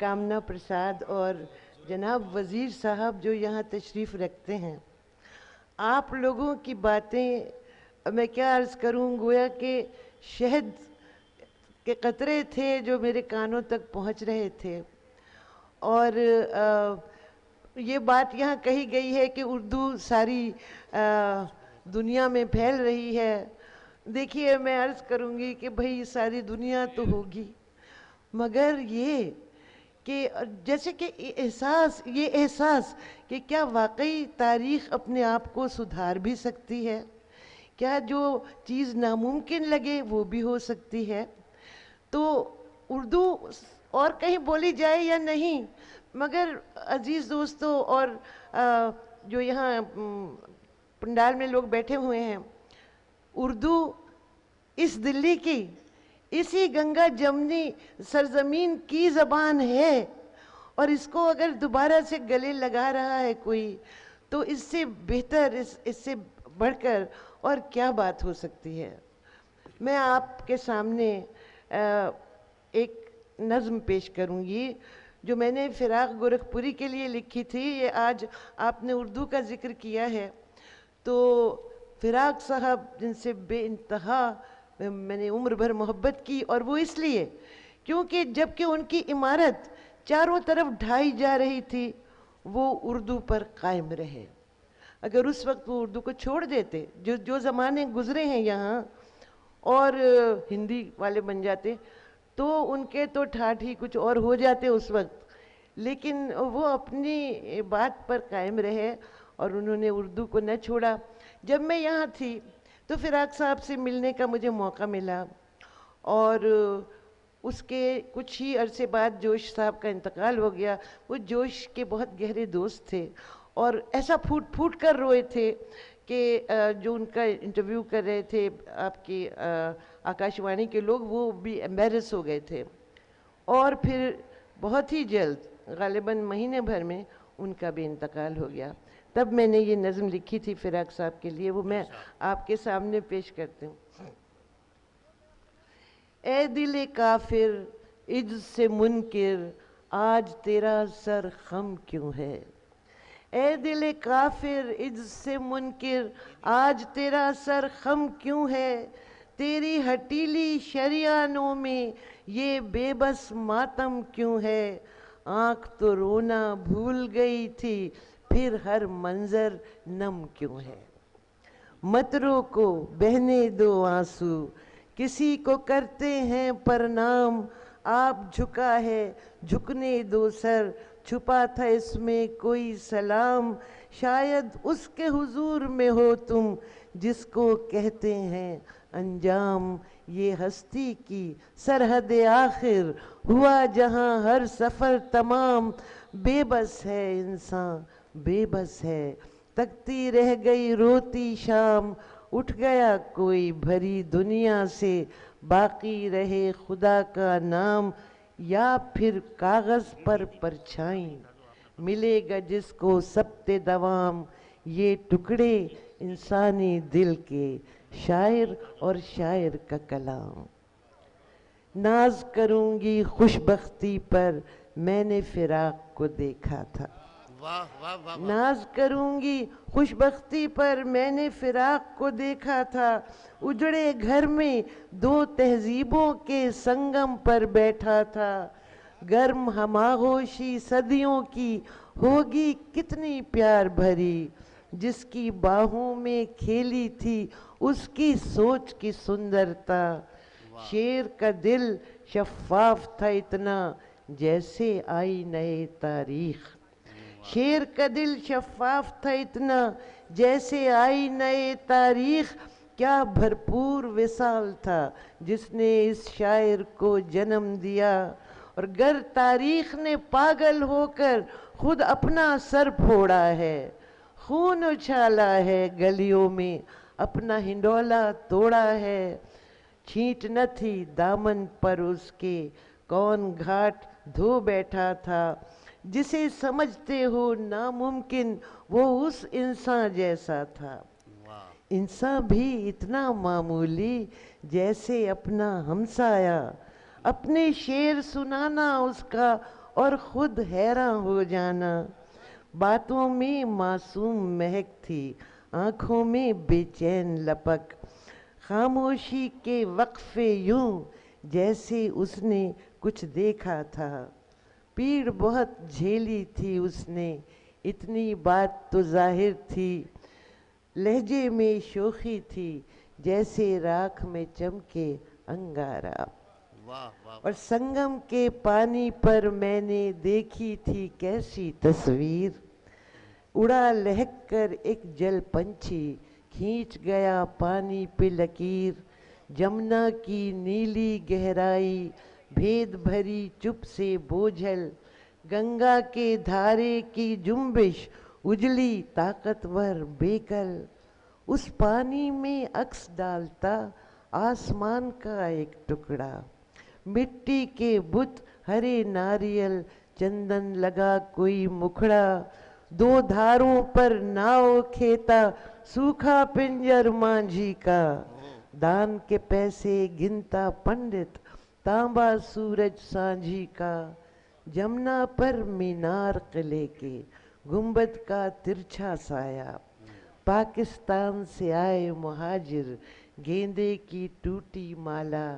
कामना प्रसाद और जनाब वज़ीर साहब जो यहाँ तशरीफ़ रखते हैं, आप लोगों की बातें मैं क्या अर्ज़ करूँ, गोया कि शहद के कतरे थे जो मेरे कानों तक पहुँच रहे थे। और ये बात यहाँ कही गई है कि उर्दू सारी दुनिया में फैल रही है। देखिए, मैं अर्ज़ करूँगी कि भाई सारी दुनिया तो होगी, मगर ये कि जैसे कि ये एहसास कि क्या वाकई तारीख़ अपने आप को सुधार भी सकती है, क्या जो चीज़ नामुमकिन लगे वो भी हो सकती है। तो उर्दू और कहीं बोली जाए या नहीं, मगर अजीज़ दोस्तों और जो यहाँ पंडाल में लोग बैठे हुए हैं, उर्दू इस दिल्ली की, इसी गंगा जमनी सरजमीन की ज़बान है, और इसको अगर दोबारा से गले लगा रहा है कोई, तो इससे बेहतर इससे बढ़कर और क्या बात हो सकती है। मैं आपके सामने एक नज़्म पेश करूँगी जो मैंने फिराक गोरखपुरी के लिए लिखी थी। ये आज आपने उर्दू का जिक्र किया है, तो फिराक साहब जिनसे बेइंतहा मैंने उम्र भर मोहब्बत की, और वो इसलिए क्योंकि जबकि उनकी इमारत चारों तरफ ढाई जा रही थी, वो उर्दू पर कायम रहे। अगर उस वक्त वो उर्दू को छोड़ देते, जो ज़माने गुज़रे हैं यहाँ, और हिंदी वाले बन जाते, तो उनके तो ठाठ ही कुछ और हो जाते उस वक्त। लेकिन वो अपनी बात पर कायम रहे और उन्होंने उर्दू को न छोड़ा। जब मैं यहाँ थी तो फिराक साहब से मिलने का मुझे मौका मिला, और उसके कुछ ही अरसे बाद जोश साहब का इंतकाल हो गया। वो जोश के बहुत गहरे दोस्त थे और ऐसा फूट फूट कर रोए थे कि जो उनका इंटरव्यू कर रहे थे आपकी आकाशवाणी के लोग, वो भी एम्बेरस हो गए थे। और फिर बहुत ही जल्द, गालिबन महीने भर में, उनका भी इंतकाल हो गया। तब मैंने ये नज़्म लिखी थी फिराक साहब के लिए, वो मैं आपके सामने पेश करती हूँ। ए दिल काफिर इज्ज से मुनकिर, आज तेरा सर खम क्यों है। ए दिल काफिर इज्ज से मुनकिर, आज तेरा सर खम क्यों है। तेरी हटीली शरियानों में ये बेबस मातम क्यों है। आँख तो रोना भूल गई थी, फिर हर मंजर नम क्यों है। मत रोको बहने दो आंसू, किसी को करते हैं प्रणाम। आप झुका है झुकने दो सर, छुपा था इसमें कोई सलाम। शायद उसके हुजूर में हो तुम, जिसको कहते हैं अंजाम। ये हस्ती की सरहद आखिर, हुआ जहां हर सफ़र तमाम। बेबस है इंसान बेबस है, तकती रह गई रोती शाम। उठ गया कोई भरी दुनिया से, बाकी रहे खुदा का नाम। या फिर कागज़ पर परछाई, मिलेगा जिसको सबते दवाम। ये टुकड़े इंसानी दिल के, शायर और शायर का कलाम। नाज करूंगी खुशबख्ती पर, मैंने फिराक को देखा था। वाह वाह वाह वाह। नाज करूंगी खुशबख्ती पर, मैंने फिराक को देखा था। उजड़े घर में दो तहजीबों के संगम पर बैठा था। गर्म हमागोशी सदियों की, होगी कितनी प्यार भरी। जिसकी बाहों में खेली थी, उसकी सोच की सुंदरता। शेर का दिल शफाफ था इतना, जैसे आई नए तारीख। शेर का दिल शफाफ था इतना, जैसे आई नए तारीख। क्या भरपूर विसाल था जिसने इस शायर को जन्म दिया। और गर तारीख ने पागल होकर खुद अपना सर फोड़ा है। खून उछाला है गलियों में, अपना हिंडोला तोड़ा है। छींट न थी दामन पर उसके, कौन घाट धो बैठा था। जिसे समझते हो नामुमकिन, वो उस इंसान जैसा था। इंसान भी इतना मामूली, जैसे अपना हमसाया। अपने शेर सुनाना उसका اور خود حیران ہو جانا. باتوں میں معصوم مہک تھی، آنکھوں میں بے چین لپک، خاموشی کے وقفے یوں جیسے اس نے کچھ دیکھا تھا. پیڑ بہت جھیلی تھی اس نے، اتنی بات تو ظاہر تھی. لہجے میں شوخی تھی جیسے راکھ میں چمکے انگارا. واہ واہ اور سنگم کے پانی پر میں نے دیکھی تھی کیسی تصویر. اڑا لہک کر ایک جل پنچھی، کھینچ گیا پانی پہ لکیر. جمنا کی نیلی گہرائی، بھید بھری چپ سے بوجھل. گنگا کے دھارے کی جنبش، اجلی طاقتور بیکل. اس پانی میں عکس ڈالتا آسمان کا ایک ٹکڑا. مٹی کے بت، ہرے ناریل، چندن لگا کوئی مکھڑا. دو دھاروں پر ناؤ کھیتا، سوکھا پنجر مانجھی کا. دان کے پیسے گنتا پنڈت، تانبا سورج سانجھی کا. جمنا پر مینار قلعے کے، گنبد کا ترچھا سایہ. پاکستان سے آئے مہاجر، گیندے کی ٹوٹی مالا.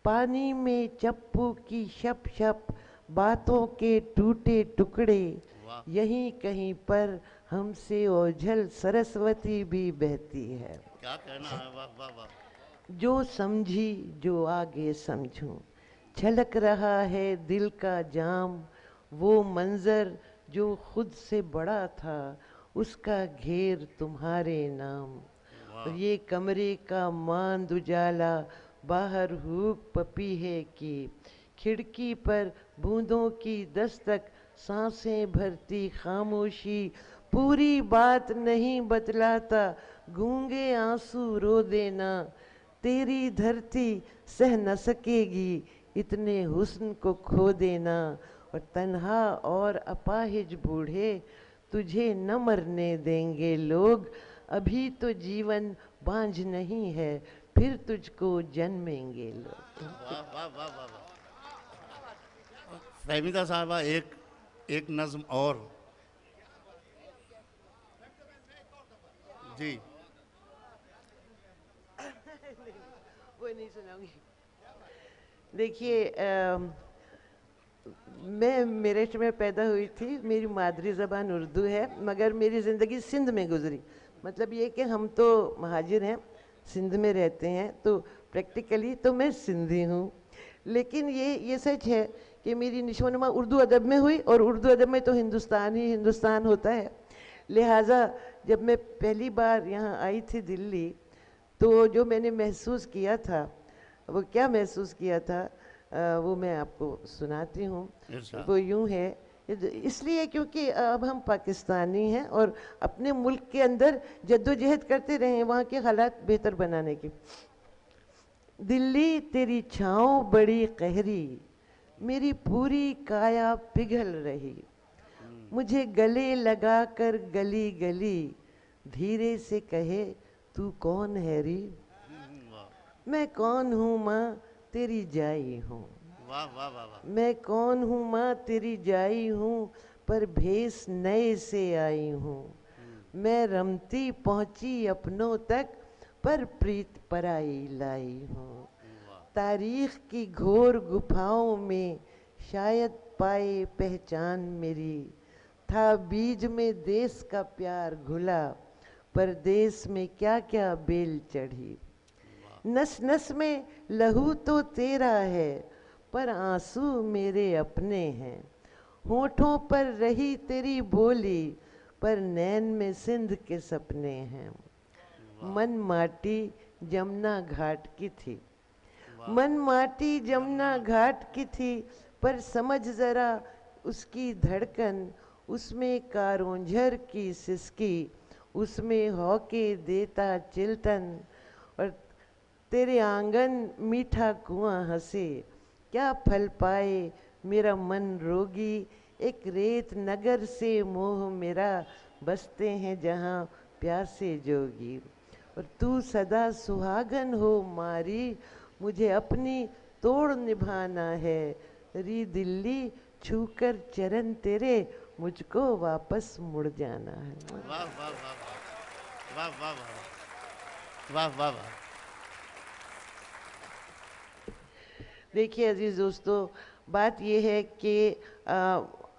پانی میں چپو کی شپ شپ، باتوں کے ٹوٹے ٹکڑے. واہ یہیں کہیں پر ہم سے اوجھل سرسوتی بھی بہتی ہے. کیا کہنا ہے، واہ واہ واہ. جو سمجھی جو آگے سمجھوں، چھلک رہا ہے دل کا جام. وہ منظر جو خود سے بڑا تھا، اس کا گھیر تمہارے نام. اور یہ کمرے کا ماند اجالا، باہر ہوک پپیہے کی. کھڑکی پر بوندوں کی دستک، سانسیں بھرتی خاموشی. پوری بات نہیں بتلاتا، گونگے آنسو رو دینا. تیری دھرتی سہ نہ سکے گی اتنے حسن کو کھو دینا. اور تنہا اور اپاہج بوڑھے، تجھے نہ مرنے دیں گے لوگ. ابھی تو جیون بانجھ نہیں ہے، پھر تجھ کو جنمیں گے لوگ. واہ واہ واہ واہ واہ. فہمیدہ صاحبہ، ایک نظم اور. جی وہ نہیں سناؤں گی. دیکھیے، میں میرٹھ میں پیدا ہوئی تھی. میری مادری زبان اردو ہے، مگر میری زندگی سندھ میں گزری. مطلب یہ کہ ہم تو مہاجر ہیں، سندھ میں رہتے ہیں، تو پریکٹیکلی تو میں سندھی ہوں. لیکن یہ سچ ہے کہ میری نشو و نما اردو ادب میں ہوئی، اور اردو ادب میں تو ہندوستان ہی ہندوستان ہوتا ہے. لہٰذا جب میں پہلی بار یہاں آئی تھی دلی، تو جو میں نے محسوس کیا تھا، وہ کیا محسوس کیا تھا، وہ میں آپ کو سناتی ہوں. ارشاد. وہ یوں ہے، اس لیے کیونکہ اب ہم پاکستانی ہیں اور اپنے ملک کے اندر جدوجہد کرتے رہے ہیں وہاں کے حالات بہتر بنانے کی. دلی تیری چھاؤں بڑی قہری، میری پوری کایا پگھل رہی. مجھے گلے لگا کر گلی گلی، دھیرے سے کہے تو کون ہے ری. میں کون ہوں ماں تیری جائی ہوں. واہ واہ واہ واہ. میں کون ہوں ماں تیری جائی ہوں، پر بھیس نئے سے آئی ہوں. میں رمتی پہنچی اپنوں تک، پر پریت پرائی لائی ہوں. تاریخ کی گھور گپھاؤں میں شاید پائے پہچان میری. تھا بیج میں دیس کا پیار گھلا، پر دیس میں کیا کیا بیل چڑھی. نس نس میں لہو تو تیرا ہے، پر آنسو میرے اپنے ہیں. ہونٹوں پر رہی تیری بولی، پر نین میں سندھ کے سپنے ہیں. من ماٹی جمنا گھاٹ کی تھی، من ماٹی جمنا گھاٹ کی تھی، پر سمجھ ذرا اس کی دھڑکن. اس میں کارونجھر کی سسکی، اس میں ہوکے دیتا چلٹن. اور تیرے آنگن میٹھا کنواں ہنسے، کیا پھل پائے میرا من روگی. ایک ریت نگر سے موہ میرا، بستے ہیں جہاں پیاسے جوگی. اور تو سدا سہاگن ہو ماری، مجھے اپنی توڑ نبھانا ہے. ری دلی छू कर चरण तेरे मुझको वापस मुड़ जाना है। वाह वाह वाह वाह वाह वाह वाह वाह वाह। देखिए अजीज़ दोस्तों, बात ये है कि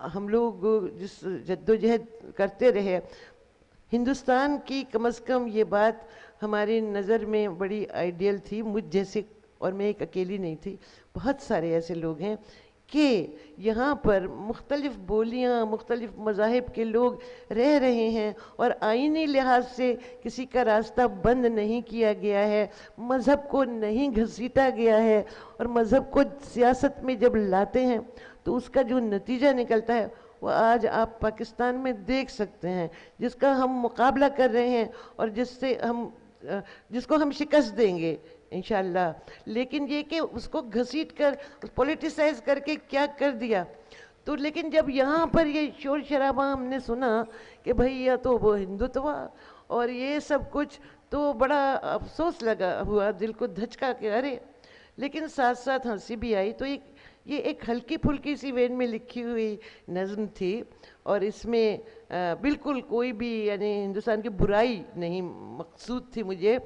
हम लोग जिस जद्दोजहद करते रहे, हिंदुस्तान की कम से कम ये बात हमारी नज़र में बड़ी आइडियल थी, मुझ जैसे, और मैं एक अकेली नहीं थी, बहुत सारे ऐसे लोग हैं कि यहाँ पर मुख्तलिफ़ बोलियाँ, मुख्तलिफ़ मज़ाहिब के लोग रह रहे हैं और आईनी लिहाज से किसी का रास्ता बंद नहीं किया गया है, मज़हब को नहीं घसीटा गया है। और मज़हब को सियासत में जब लाते हैं तो उसका जो नतीजा निकलता है वो आज आप पाकिस्तान में देख सकते हैं, जिसका हम मुकाबला कर रहे हैं और जिसको हम शिकस्त देंगे इंशाल्लाह। लेकिन ये कि उसको घसीट कर पॉलिटिसाइज करके क्या कर दिया। तो लेकिन जब यहाँ पर ये शोर शराबा हमने सुना कि भैया तो वो हिंदुत्व और ये सब कुछ, तो बड़ा अफसोस लगा हुआ, दिल को धचका के अरे। लेकिन साथ साथ हंसी भी आई। तो ये एक हल्की फुल्की सी वेन में लिखी हुई नज़्म थी और इसमें बिल्कुल कोई भी यानी हिंदुस्तान की बुराई नहीं मकसूद थी मुझे।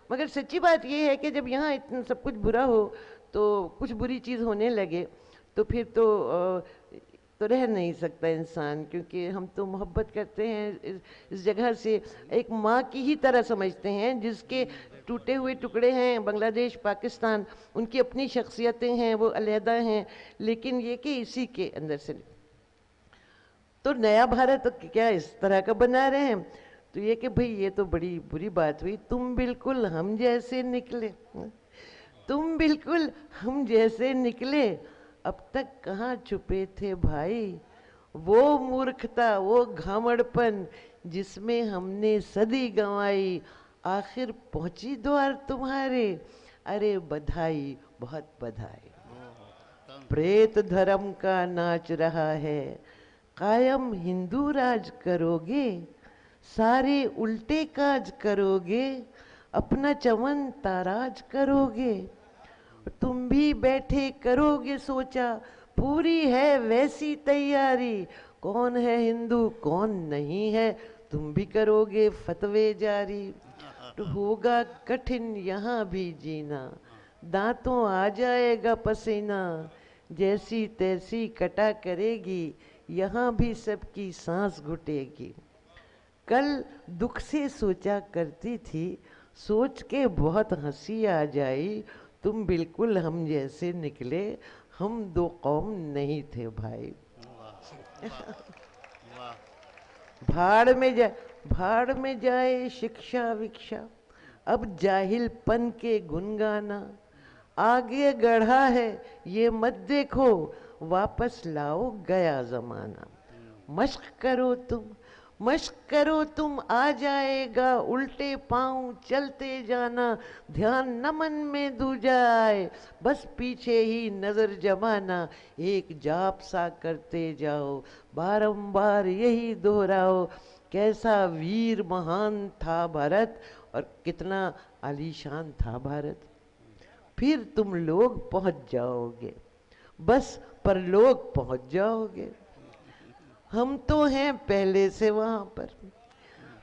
मगर सच्ची बात ये है कि जब यहाँ इतना सब कुछ बुरा हो तो कुछ बुरी चीज़ होने लगे तो फिर तो रह नहीं सकता इंसान, क्योंकि हम तो मोहब्बत करते हैं इस जगह से, एक माँ की ही तरह समझते हैं। जिसके टूटे हुए टुकड़े हैं बांग्लादेश, पाकिस्तान, उनकी अपनी शख्सियतें हैं, वो अलहदा हैं, लेकिन ये कि इसी के अंदर से। तो नया भारत क्या इस तरह का बना रहे हैं। तो ये कि भाई ये तो बड़ी बुरी बात हुई, तुम बिल्कुल हम जैसे निकले, तुम बिल्कुल हम जैसे निकले, अब तक कहाँ छुपे थे भाई, वो मूर्खता, वो घामड़पन जिसमें हमने सदी गंवाई, आखिर पहुंची द्वार तुम्हारे, अरे बधाई बहुत बधाई। प्रेत धर्म का नाच रहा है, कायम हिंदू राज करोगे, सारे उल्टे काज करोगे, अपना चमन ताराज करोगे, तुम भी बैठे करोगे सोचा, पूरी है वैसी तैयारी, कौन है हिंदू कौन नहीं है, तुम भी करोगे फतवे जारी, तो होगा कठिन यहाँ भी जीना, दांतों आ जाएगा पसीना, जैसी तैसी कटा करेगी, यहाँ भी सबकी सांस घुटेगी। कल दुख से सोचा करती थी, सोच के बहुत हंसी आ जाई, तुम बिल्कुल हम जैसे निकले, हम दो कौम नहीं थे भाई। भाड़ में जाए शिक्षा विक्षा, अब जाहिलपन के गुन गाना, आगे गढ़ा है ये मत देखो, वापस लाओ गया जमाना। मश्क करो तुम आ जाएगा, उल्टे पांव चलते जाना, ध्यान न मन में दूजा आए, बस पीछे ही नजर जमाना, एक जाप सा करते जाओ, बारंबार यही दोहराओ, कैसा वीर महान था भारत और कितना आलीशान था भारत। फिर तुम लोग पहुंच जाओगे, बस परलोक पहुंच जाओगे। हम तो हैं पहले से वहां पर,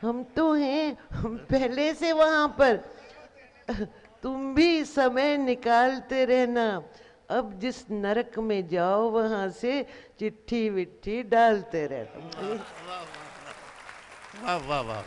हम तो हैं हम पहले से वहां पर, तुम भी समय निकालते रहना, अब जिस नरक में जाओ वहां से चिट्ठी विट्ठी डालते रहना। वाह वाह वाह।